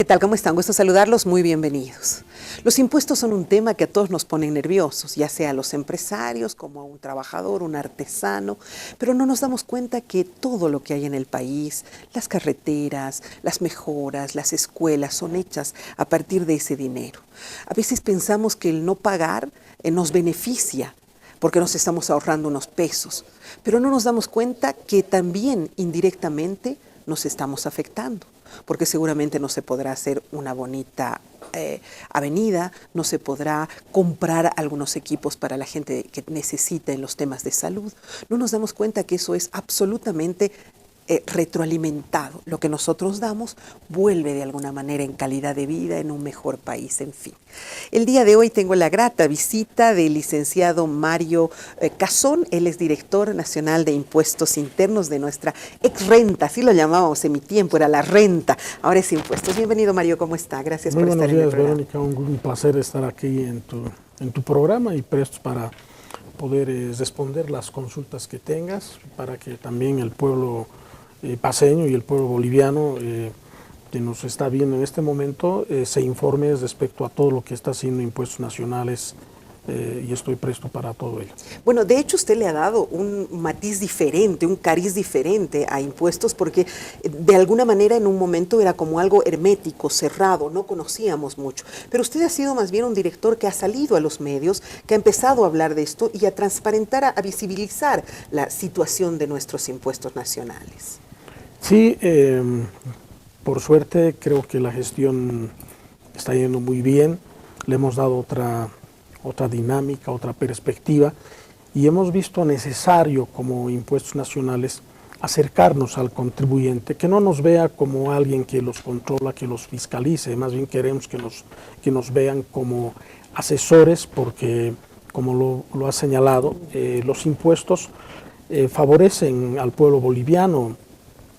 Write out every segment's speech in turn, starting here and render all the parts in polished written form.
tal? ¿Cómo están? Gusto saludarlos, muy bienvenidos. Los impuestos son un tema que a todos nos ponen nerviosos, ya sea a los empresarios, como a un trabajador, un artesano, pero no nos damos cuenta que todo lo que hay en el país, las carreteras, las mejoras, las escuelas, son hechas a partir de ese dinero. A veces pensamos que el no pagar nos beneficia, porque nos estamos ahorrando unos pesos, pero no nos damos cuenta que también indirectamente nos estamos afectando, porque seguramente no se podrá hacer una bonita avenida, no se podrá comprar algunos equipos para la gente que necesita en los temas de salud. No nos damos cuenta que eso es absolutamente retroalimentado. Lo que nosotros damos vuelve de alguna manera en calidad de vida, en un mejor país, en fin. El día de hoy tengo la grata visita del licenciado Mario Cazón. Él es director nacional de impuestos internos de nuestra ex-renta, así lo llamábamos en mi tiempo, era la renta, ahora es impuestos. Bienvenido, Mario, ¿cómo está? Gracias por estar en el programa. Muy buenos días, Verónica, un placer estar aquí en tu programa y prestos para poder responder las consultas que tengas, para que también el pueblo paceño y el pueblo boliviano que nos está viendo en este momento se informe respecto a todo lo que está haciendo Impuestos Nacionales y estoy presto para todo ello. Bueno, de hecho usted le ha dado un matiz diferente, un cariz diferente a impuestos porque de alguna manera en un momento era como algo hermético, cerrado, no conocíamos mucho. Pero usted ha sido más bien un director que ha salido a los medios, que ha empezado a hablar de esto y a transparentar, a visibilizar la situación de nuestros impuestos nacionales. Sí, por suerte creo que la gestión está yendo muy bien, le hemos dado otra dinámica, otra perspectiva y hemos visto necesario como Impuestos Nacionales acercarnos al contribuyente, que no nos vea como alguien que los controla, que los fiscalice, más bien queremos que nos vean como asesores porque, como lo ha señalado, los impuestos favorecen al pueblo boliviano.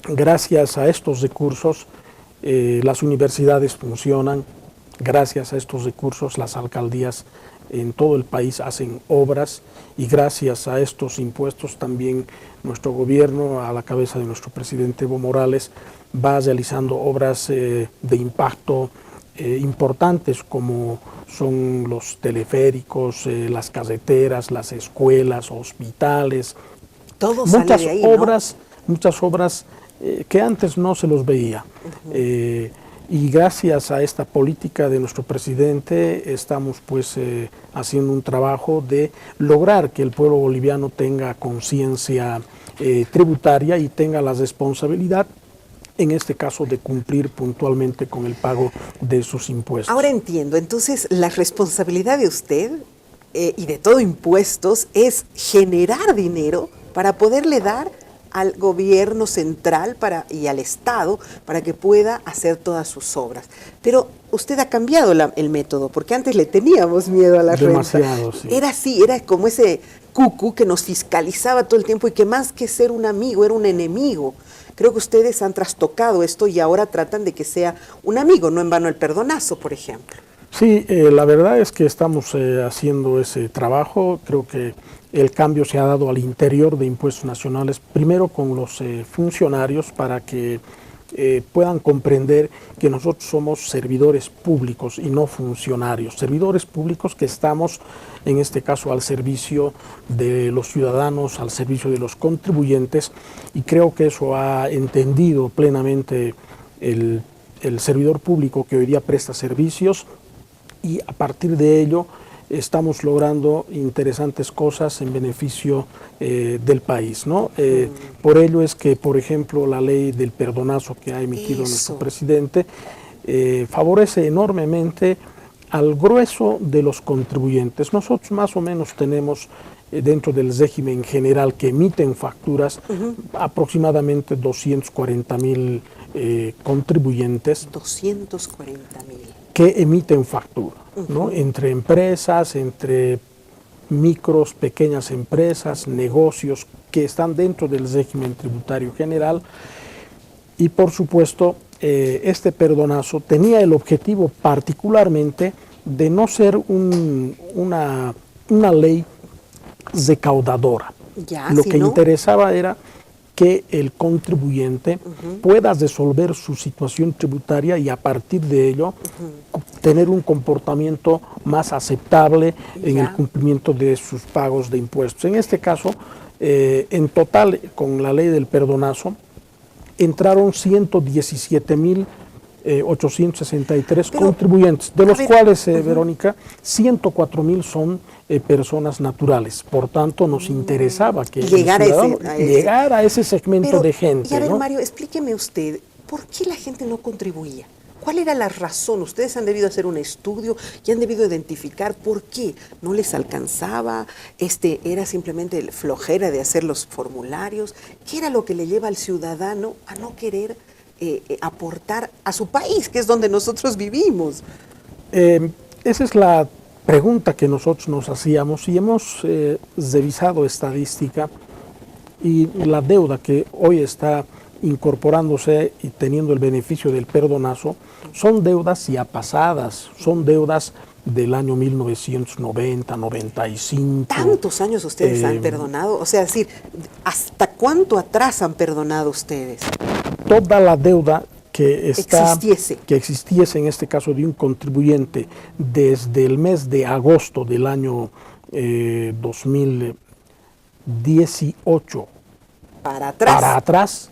Gracias a estos recursos las universidades funcionan, gracias a estos recursos las alcaldías en todo el país hacen obras y gracias a estos impuestos también nuestro gobierno, a la cabeza de nuestro presidente Evo Morales, va realizando obras de impacto importantes como son los teleféricos, las carreteras, las escuelas, hospitales, todo muchas de ahí, obras, ¿no? Muchas obras que antes no se los veía. Y gracias a esta política de nuestro presidente estamos pues haciendo un trabajo de lograr que el pueblo boliviano tenga conciencia tributaria y tenga la responsabilidad, en este caso, de cumplir puntualmente con el pago de sus impuestos. Ahora entiendo, entonces la responsabilidad de usted y de todo impuestos es generar dinero para poderle dar al gobierno central y al Estado para que pueda hacer todas sus obras. Pero usted ha cambiado el método, porque antes le teníamos miedo a la renta. Demasiado, sí. Era así, era como ese cucu que nos fiscalizaba todo el tiempo y que más que ser un amigo, era un enemigo. Creo que ustedes han trastocado esto y ahora tratan de que sea un amigo, no en vano el perdonazo, por ejemplo. Sí, la verdad es que estamos haciendo ese trabajo. Creo que el cambio se ha dado al interior de Impuestos Nacionales, primero con los funcionarios para que puedan comprender que nosotros somos servidores públicos y no funcionarios, servidores públicos que estamos en este caso al servicio de los ciudadanos, al servicio de los contribuyentes, y creo que eso ha entendido plenamente el servidor público que hoy día presta servicios, y a partir de ello estamos logrando interesantes cosas en beneficio del país, ¿no? Por ello es que, por ejemplo, la ley del perdonazo que ha emitido nuestro presidente favorece enormemente al grueso de los contribuyentes. Nosotros más o menos tenemos dentro del régimen general que emiten facturas aproximadamente 240,000 contribuyentes. 240,000. Que emiten factura, ¿no? Entre empresas, entre micros, pequeñas empresas, negocios que están dentro del régimen tributario general. Y por supuesto, este perdonazo tenía el objetivo particularmente de no ser una ley recaudadora. Lo que interesaba era que el contribuyente pueda resolver su situación tributaria y a partir de ello tener un comportamiento más aceptable en el cumplimiento de sus pagos de impuestos. En este caso, en total, con la ley del perdonazo, entraron 117.863 contribuyentes, de los cuales, Verónica, 104.000 son personas naturales. Por tanto, nos interesaba que llegar a ese segmento de gente. Y a ver, ¿no? Mario, explíqueme usted, ¿por qué la gente no contribuía? ¿Cuál era la razón? Ustedes han debido hacer un estudio y han debido identificar por qué no les alcanzaba, era simplemente flojera de hacer los formularios. ¿Qué era lo que le lleva al ciudadano a no querer aportar a su país, que es donde nosotros vivimos? Esa es la pregunta que nosotros nos hacíamos y hemos revisado estadística y la deuda que hoy está incorporándose y teniendo el beneficio del perdonazo son deudas ya pasadas, son deudas del año 1990, 95. ¿Tantos años ustedes han perdonado? O sea, decir, ¿hasta cuánto atrás han perdonado ustedes? Toda la deuda que existiese en este caso de un contribuyente desde el mes de agosto del año 2018 para atrás,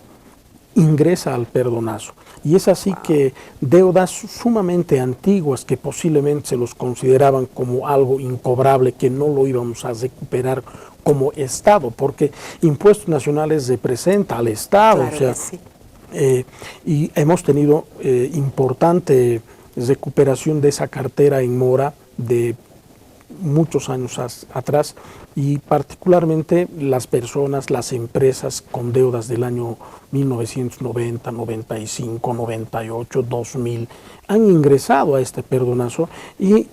ingresa al perdonazo. Y es así que deudas sumamente antiguas que posiblemente se los consideraban como algo incobrable, que no lo íbamos a recuperar como Estado, porque impuestos nacionales representa al Estado. Claro, o sea, sí. Y hemos tenido importante recuperación de esa cartera en mora de muchos años atrás, y particularmente las personas, las empresas con deudas del año 1990, 95, 98, 2000 han ingresado a este perdonazo, y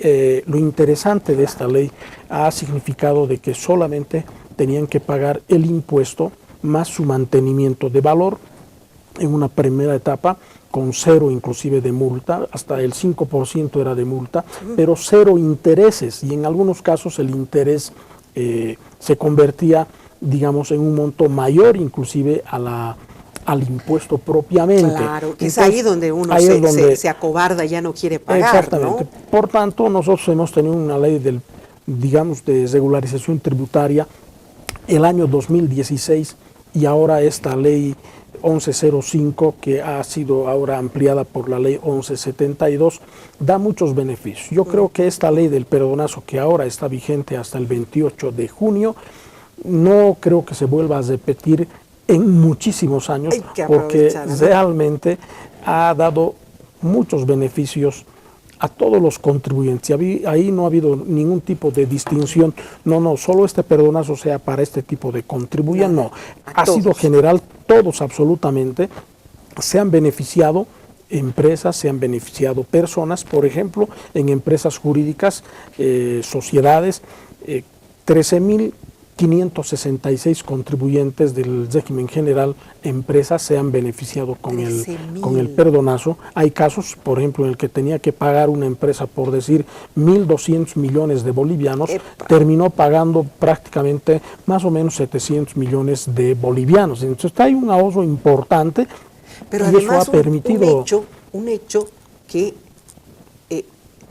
lo interesante de esta ley ha significado de que solamente tenían que pagar el impuesto más su mantenimiento de valor en una primera etapa, con cero inclusive de multa, hasta el 5% era de multa, pero cero intereses, y en algunos casos el interés se convertía, digamos, en un monto mayor inclusive al impuesto propiamente. Claro, que entonces, es ahí donde uno se acobarda, ya no quiere pagar. Exactamente. ¿No? Por tanto, nosotros hemos tenido una ley de regularización tributaria el año 2016, y ahora esta ley 1105, que ha sido ahora ampliada por la ley 1172, da muchos beneficios. Yo creo que esta ley del perdonazo, que ahora está vigente hasta el 28 de junio, no creo que se vuelva a repetir en muchísimos años, porque realmente ha dado muchos beneficios a todos los contribuyentes. Ahí no ha habido ningún tipo de distinción. No, solo este perdonazo sea para este tipo de contribuyente. No, ha sido general, todos absolutamente se han beneficiado. Empresas, se han beneficiado personas, por ejemplo, en empresas jurídicas, sociedades, 13.566 contribuyentes del régimen general, empresas, se han beneficiado con el perdonazo. Hay casos, por ejemplo, en el que tenía que pagar una empresa, por decir, 1.200 millones de bolivianos, terminó pagando prácticamente más o menos 700 millones de bolivianos. Entonces hay un ahorro importante. Pero y además eso ha permitido un hecho que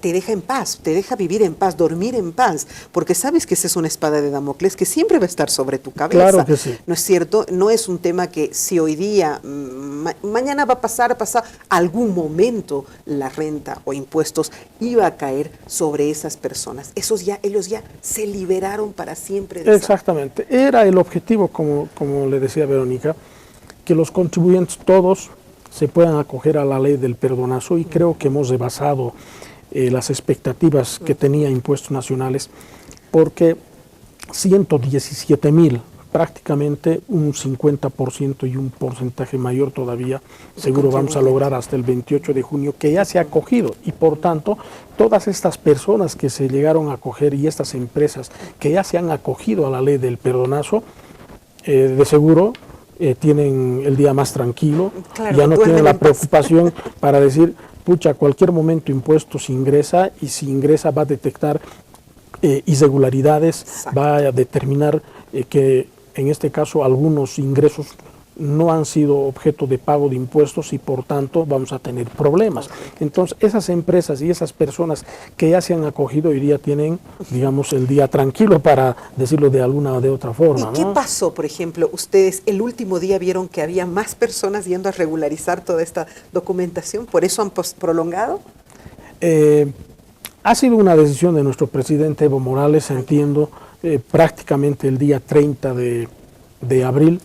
te deja en paz, te deja vivir en paz, dormir en paz, porque sabes que esa es una espada de Damocles que siempre va a estar sobre tu cabeza. Claro que sí. ¿No es cierto? No es un tema que si hoy día, mañana va a pasar, algún momento la renta o impuestos iba a caer sobre esas personas. Ellos ya se liberaron para siempre de Exactamente. Era el objetivo, como le decía Verónica, que los contribuyentes todos se puedan acoger a la ley del perdonazo, y creo que hemos rebasado las expectativas que tenía Impuestos Nacionales, porque 117.000, prácticamente un 50% y un porcentaje mayor todavía, seguro vamos a lograr hasta el 28 de junio, que ya se ha acogido, y por tanto todas estas personas que se llegaron a acoger y estas empresas que ya se han acogido a la ley del perdonazo, de seguro tienen el día más tranquilo, claro, ya no tienen la preocupación para decir, pucha, a cualquier momento impuestos ingresa, y si ingresa va a detectar irregularidades, va a determinar que en este caso algunos ingresos no han sido objeto de pago de impuestos y por tanto vamos a tener problemas. Entonces esas empresas y esas personas que ya se han acogido hoy día tienen, digamos, el día tranquilo, para decirlo de alguna o de otra forma. ¿Y qué pasó, por ejemplo? Ustedes el último día vieron que había más personas yendo a regularizar toda esta documentación, ¿por eso han prolongado? Ha sido una decisión de nuestro presidente Evo Morales, entiendo, prácticamente el día 30 de abril.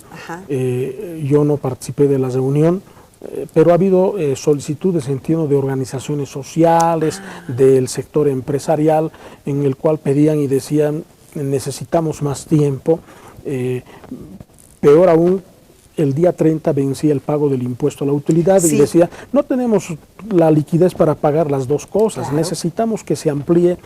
Yo no participé de la reunión, pero ha habido solicitudes, entiendo, de organizaciones sociales, del sector empresarial, en el cual pedían y decían: necesitamos más tiempo. Peor aún, el día 30 vencía el pago del impuesto a la utilidad, y decía: no tenemos la liquidez para pagar las dos cosas, necesitamos que se amplíe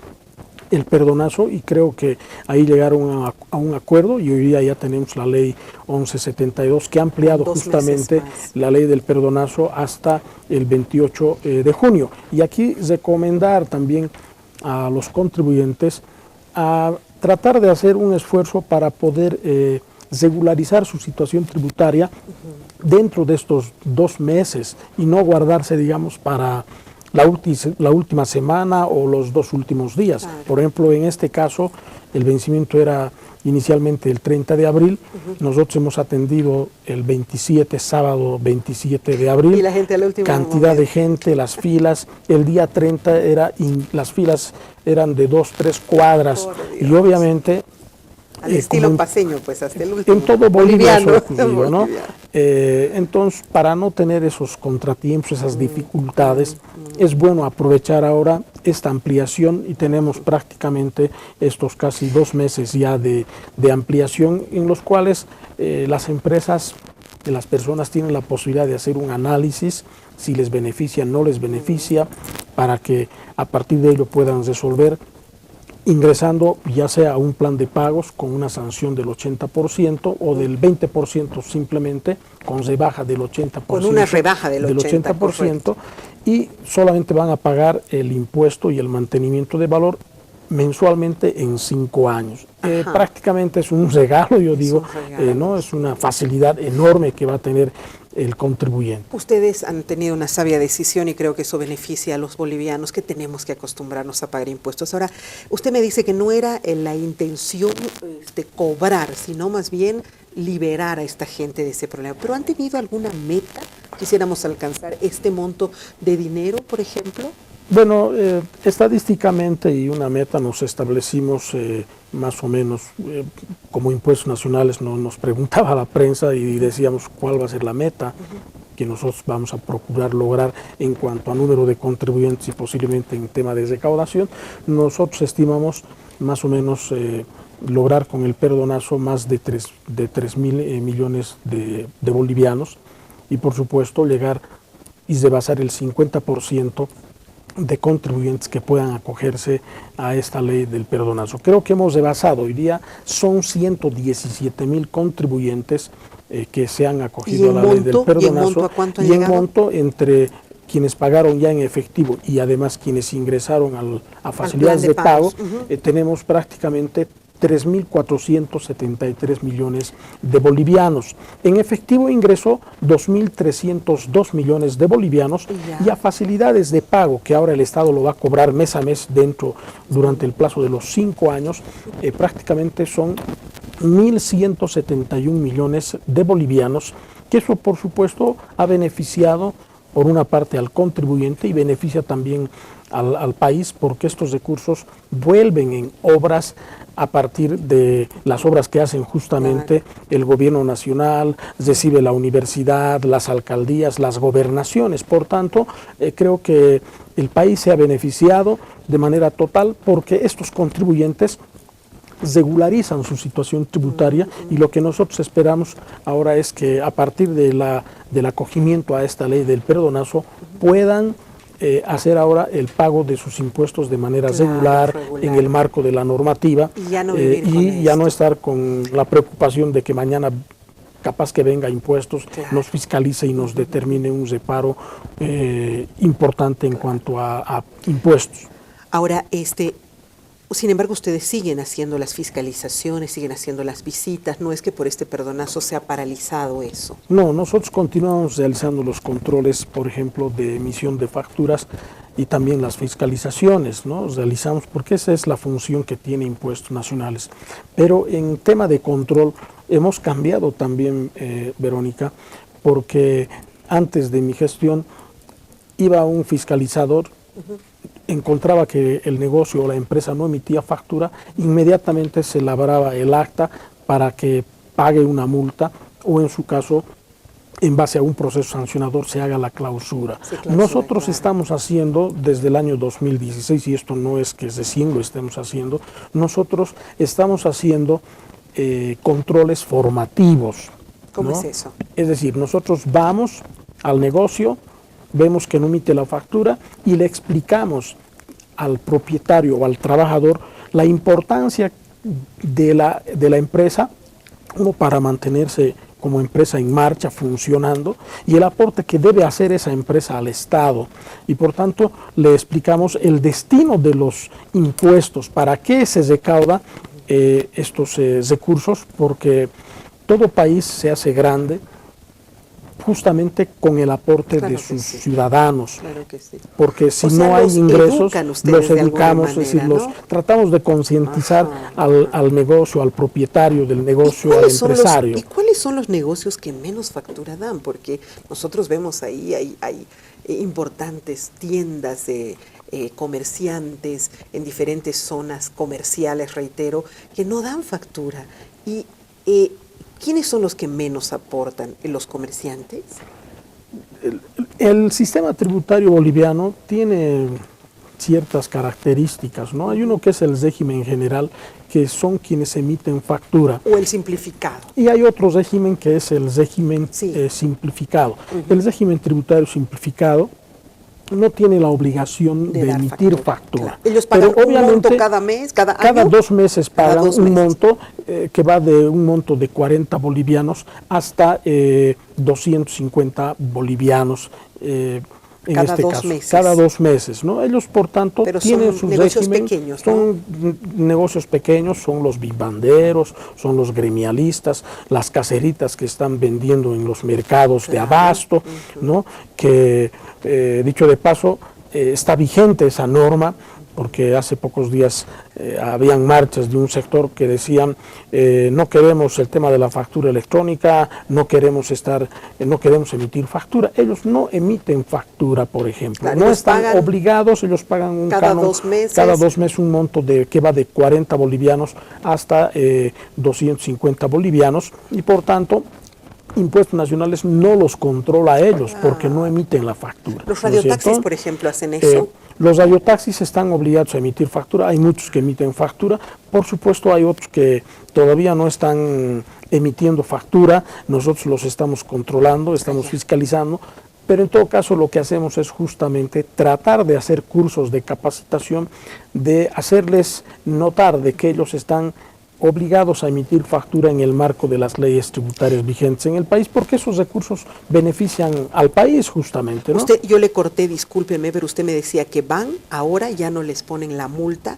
el perdonazo, y creo que ahí llegaron a un acuerdo, y hoy día ya tenemos la ley 1172 que ha ampliado justamente la ley del perdonazo hasta el 28 de junio. Y aquí recomendar también a los contribuyentes a tratar de hacer un esfuerzo para poder regularizar su situación tributaria dentro de estos 2 meses y no guardarse, digamos, para la última semana o los 2 últimos días. Por ejemplo, en este caso, el vencimiento era inicialmente el 30 de abril, nosotros hemos atendido el 27, sábado 27 de abril, y la gente al último cantidad de gente, las filas, el día 30 las filas eran de 2-3 cuadras, y obviamente al estilo paseño, pues hasta el último. En todo Bolivia eso ocurrió, ¿no? Entonces, para no tener esos contratiempos, esas dificultades, es bueno aprovechar ahora esta ampliación, y tenemos prácticamente estos casi 2 meses ya de ampliación, en los cuales las empresas, las personas tienen la posibilidad de hacer un análisis, si les beneficia, no les beneficia, para que a partir de ello puedan resolver, ingresando ya sea a un plan de pagos con una sanción del 80% o del 20% simplemente, con rebaja del 80%. Con una rebaja del 80%. Y solamente van a pagar el impuesto y el mantenimiento de valor mensualmente en 5 años. Prácticamente es un regalo, yo digo, ¿no? Es una facilidad enorme que va a tener el contribuyente. Ustedes han tenido una sabia decisión, y creo que eso beneficia a los bolivianos, que tenemos que acostumbrarnos a pagar impuestos. Ahora, usted me dice que no era la intención cobrar, sino más bien liberar a esta gente de ese problema. ¿Pero han tenido alguna meta? ¿Quisiéramos alcanzar este monto de dinero, por ejemplo? Bueno, estadísticamente, y una meta nos establecimos más o menos como Impuestos Nacionales, nos preguntaba la prensa y decíamos cuál va a ser la meta que nosotros vamos a procurar lograr en cuanto a número de contribuyentes y posiblemente en tema de recaudación. Nosotros estimamos más o menos lograr con el perdonazo más de 3 mil millones de bolivianos, y por supuesto llegar y rebasar el 50% de contribuyentes que puedan acogerse a esta ley del perdonazo. Creo que hemos rebasado, hoy día son 117,000 contribuyentes que se han acogido a la ley del perdonazo. ¿Y en monto, entre quienes pagaron ya en efectivo y además quienes ingresaron a facilidades de pago, tenemos prácticamente 3.473 millones de bolivianos. En efectivo ingresó 2.302 millones de bolivianos, y a facilidades de pago, que ahora el Estado lo va a cobrar mes a mes durante el plazo de los 5 años, prácticamente son 1.171 millones de bolivianos, que eso por supuesto ha beneficiado por una parte al contribuyente y beneficia también al país, porque estos recursos vuelven en obras a partir de las obras que hacen justamente el gobierno nacional, recibe la universidad, las alcaldías, las gobernaciones. Por tanto, creo que el país se ha beneficiado de manera total, porque estos contribuyentes regularizan su situación tributaria, y lo que nosotros esperamos ahora es que a partir del acogimiento a esta ley del perdonazo puedan hacer ahora el pago de sus impuestos de manera regular, en el marco de la normativa, y ya no estar con la preocupación de que mañana capaz que venga impuestos, nos fiscalice y nos determine un reparo importante en cuanto a impuestos. Ahora, Sin embargo, ustedes siguen haciendo las fiscalizaciones, siguen haciendo las visitas, no es que por este perdonazo se ha paralizado eso. No, nosotros continuamos realizando los controles, por ejemplo, de emisión de facturas y también las fiscalizaciones, ¿no? Realizamos, porque esa es la función que tiene Impuestos Nacionales. Pero en tema de control hemos cambiado también, Verónica, porque antes de mi gestión iba un fiscalizador, encontraba que el negocio o la empresa no emitía factura, inmediatamente se elaboraba el acta para que pague una multa o en su caso, en base a un proceso sancionador, se haga la clausura. Nosotros estamos haciendo desde el año 2016, y esto no es que recién lo estemos haciendo, nosotros estamos haciendo controles formativos. ¿Cómo es eso? Es decir, nosotros vamos al negocio, vemos que no emite la factura y le explicamos al propietario o al trabajador la importancia de la empresa, uno, para mantenerse como empresa en marcha, funcionando, y el aporte que debe hacer esa empresa al Estado. Y por tanto le explicamos el destino de los impuestos, para qué se recauda estos recursos, porque todo país se hace grande justamente con el aporte de sus ciudadanos, porque si no hay ingresos, los educamos, es decir, los tratamos de concientizar al negocio, al propietario del negocio, al empresario. ¿Y cuáles son los negocios que menos factura dan? Porque nosotros vemos ahí, hay importantes tiendas de comerciantes en diferentes zonas comerciales, reitero, que no dan factura. Y ¿quiénes son los que menos aportan? ¿Los comerciantes? El sistema tributario boliviano tiene ciertas características, ¿no? Hay uno que es el régimen general, que son quienes emiten factura. O el simplificado. Y hay otro régimen que es el régimen simplificado. El régimen tributario simplificado no tiene la obligación de emitir factura. Claro. Ellos pagan un monto cada mes, cada año. Cada 2 meses pagan un monto que va de un monto de 40 bolivianos hasta 250 bolivianos en cada este 2 caso. meses. Cada 2 meses, ¿no? Ellos, por tanto, tienen sus negocios régimen, pequeños, ¿no? son negocios pequeños, son los vivanderos, son los gremialistas, las caseritas que están vendiendo en los mercados de abasto, ¿no? Que, dicho de paso, está vigente esa norma, porque hace pocos días habían marchas de un sector que decían no queremos el tema de la factura electrónica, no queremos emitir factura. Ellos no emiten factura, por ejemplo, claro, no están obligados, ellos pagan un canon cada 2 meses un monto que va de 40 bolivianos hasta 250 bolivianos, y por tanto Impuestos Nacionales no los controla a ellos porque no emiten la factura. ¿Los radiotaxis, por ejemplo, hacen eso? Los radiotaxis están obligados a emitir factura, hay muchos que emiten factura, por supuesto hay otros que todavía no están emitiendo factura, nosotros los estamos controlando, estamos fiscalizando, pero en todo caso lo que hacemos es justamente tratar de hacer cursos de capacitación, de hacerles notar de que ellos están obligados a emitir factura en el marco de las leyes tributarias vigentes en el país, porque esos recursos benefician al país justamente, ¿no? Yo le corté, discúlpeme, pero usted me decía que ahora ya no les ponen la multa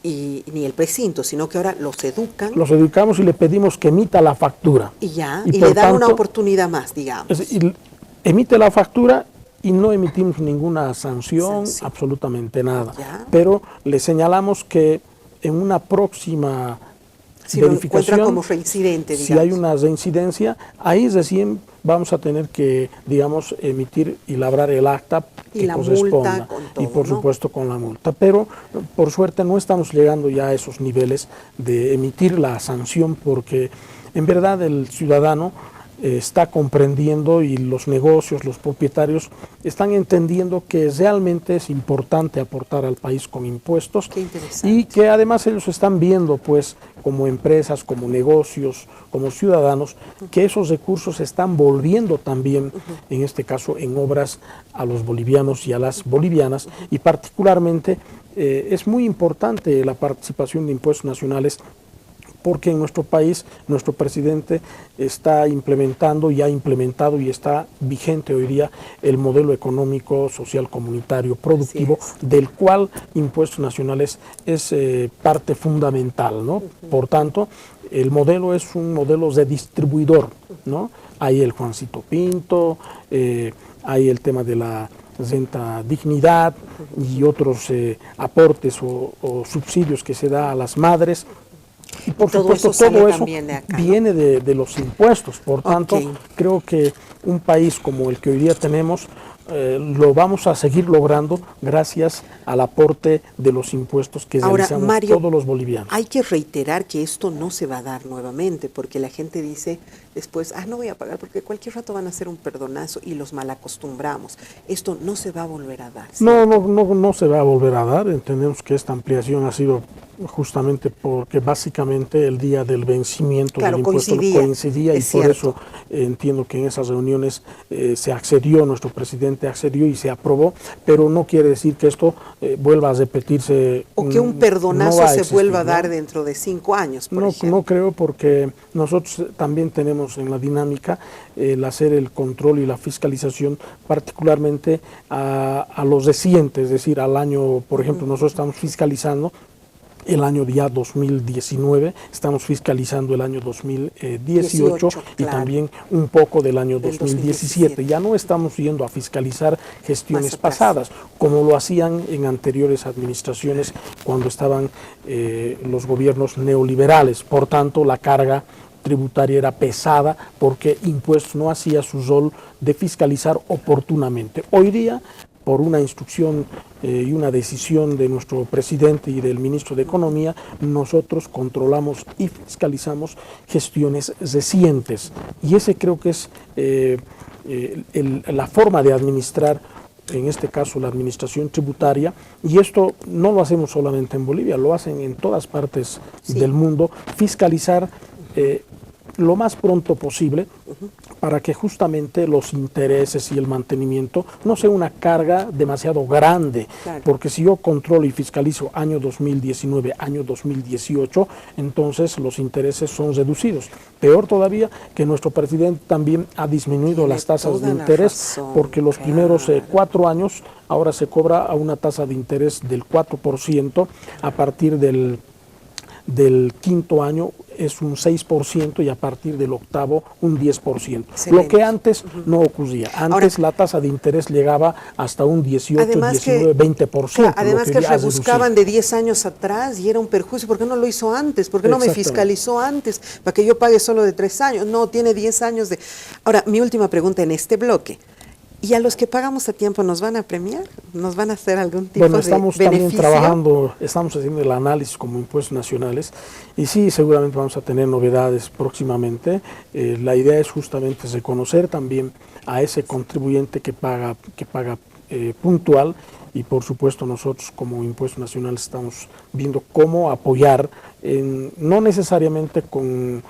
ni el precinto, sino que ahora los educan. Los educamos y le pedimos que emita la factura. Y le dan una oportunidad más, digamos. Emite la factura y no emitimos ninguna sanción, absolutamente nada. Pero le señalamos que en una próxima verificación, como reincidente, digamos. Si hay una reincidencia, ahí recién vamos a tener que, digamos, emitir y labrar el acta que corresponda. Y por supuesto con la multa. Pero por suerte no estamos llegando ya a esos niveles de emitir la sanción, porque en verdad el ciudadano está comprendiendo, y los negocios, los propietarios están entendiendo que realmente es importante aportar al país con impuestos, y que además ellos están viendo, pues, como empresas, como negocios, como ciudadanos, que esos recursos están volviendo también, en este caso, en obras a los bolivianos y a las bolivianas, y particularmente es muy importante la participación de Impuestos Nacionales, porque en nuestro país nuestro presidente está implementando y ha implementado y está vigente hoy día el modelo económico, social, comunitario, productivo, del cual Impuestos Nacionales es parte fundamental, ¿no? Por tanto, el modelo es un modelo de distribuidor, ¿no? Hay el Juancito Pinto, hay el tema de la renta dignidad y otros aportes o subsidios que se da a las madres. Y por supuesto todo eso viene de los impuestos. Por tanto, creo que un país como el que hoy día tenemos lo vamos a seguir logrando gracias al aporte de los impuestos que realizamos Mario, todos los bolivianos. Hay que reiterar que esto no se va a dar nuevamente, porque la gente dice después, no voy a pagar porque cualquier rato van a hacer un perdonazo y los malacostumbramos. Esto no se va a volver a dar. No se va a volver a dar. Entendemos que esta ampliación ha sido justamente porque básicamente el día del vencimiento del impuesto coincidía y por eso entiendo que en esas reuniones se accedió, nuestro presidente accedió y se aprobó, pero no quiere decir que esto vuelva a repetirse. O que un perdonazo se vuelva a dar dentro de 5 años, por ejemplo. No creo, porque nosotros también tenemos en la dinámica el hacer el control y la fiscalización particularmente a los recientes, es decir, al año, por ejemplo, nosotros estamos fiscalizando el año ya 2019, estamos fiscalizando el año 2018 y también un poco del año 2017. Ya no estamos yendo a fiscalizar gestiones pasadas, como lo hacían en anteriores administraciones cuando estaban los gobiernos neoliberales. Por tanto, la carga tributaria era pesada porque Impuestos no hacía su rol de fiscalizar oportunamente. Hoy día, por una instrucción y una decisión de nuestro presidente y del ministro de Economía, nosotros controlamos y fiscalizamos gestiones recientes. Y ese creo que es la forma de administrar, en este caso la administración tributaria, y esto no lo hacemos solamente en Bolivia, lo hacen en todas partes del mundo, fiscalizar lo más pronto posible para que justamente los intereses y el mantenimiento no sea una carga demasiado grande, porque si yo controlo y fiscalizo año 2019, año 2018, entonces los intereses son reducidos. Peor todavía que nuestro presidente también ha disminuido las tasas de interés, porque los primeros 4 años ahora se cobra a una tasa de interés del 4%, a partir del quinto año es un 6% y a partir del octavo un 10%. Lo que antes no ocurría. Antes la tasa de interés llegaba hasta un 18, 19, 20%. Además que rebuscaban de 10 años atrás y era un perjuicio. ¿Por qué no lo hizo antes? ¿Por qué no me fiscalizó antes? Para que yo pague solo de 3 años. No, tiene 10 años de... Ahora, mi última pregunta en este bloque. ¿Y a los que pagamos a tiempo nos van a premiar? ¿Nos van a hacer algún tipo de beneficio? Bueno, estamos también trabajando, estamos haciendo el análisis como Impuestos Nacionales y sí, seguramente vamos a tener novedades próximamente. La idea es justamente reconocer también a ese contribuyente que paga puntual, y por supuesto nosotros como Impuestos Nacionales estamos viendo cómo apoyar, no necesariamente con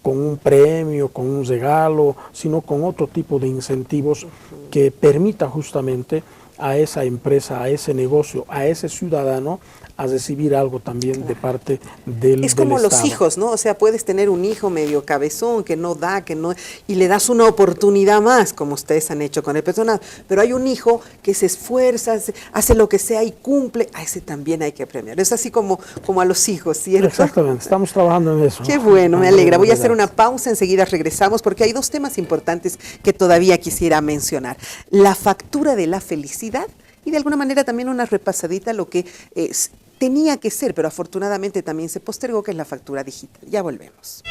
un premio, con un regalo, sino con otro tipo de incentivos que permita justamente a esa empresa, a ese negocio, a ese ciudadano a recibir algo también de parte del Estado. Es como los hijos, ¿no? O sea, puedes tener un hijo medio cabezón que no, y le das una oportunidad más, como ustedes han hecho con el personal, pero hay un hijo que se esfuerza, hace lo que sea y cumple, a ese también hay que premiar. Es así como a los hijos, ¿cierto? Exactamente, estamos trabajando en eso. Qué bueno, me alegra. Voy a hacer una pausa, enseguida regresamos, porque hay 2 temas importantes que todavía quisiera mencionar. La factura de la felicidad y de alguna manera también una repasadita a lo que tenía que ser, pero afortunadamente también se postergó, que es la factura digital. Ya volvemos.